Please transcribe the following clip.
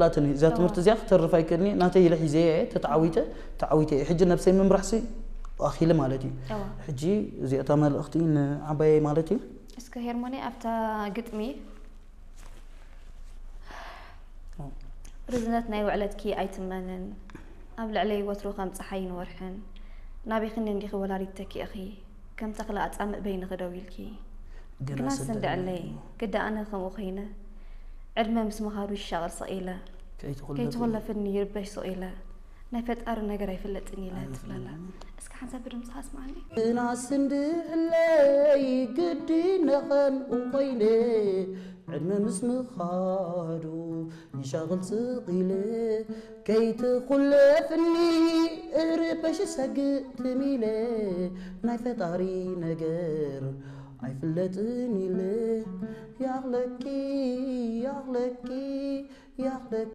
لاتني إذا تمرت زياخ ترفاي كرني ناتي لحي زي تعويته حجي نفسي من برحسي أخي مالتي حجي زي تمر أختي عباية مالتي اسكو هرموني أفتا قطمي رزنت ناي وعلتكي أيتمنن قبل علي وترو خمس حين ورحن نابي خنين دي خوالاريتكي أخي كم تخلق أتعمق بين غدويلكي كناس سند علي قد أنا خمو خينا عرما مسمها هادو الشغل صقيلة كي تغلى فني يربش صقيلة نفت أرنا قري فلتني لا تفللا اسك حنسا برمز اسمعني كناس سند علي قدي نخن وخيني عرما مسمها هادو يشغل صقيلة كي تغلى فني يربش سقت ميلة نفت أرنا قر عيفلتني ليه يا لكي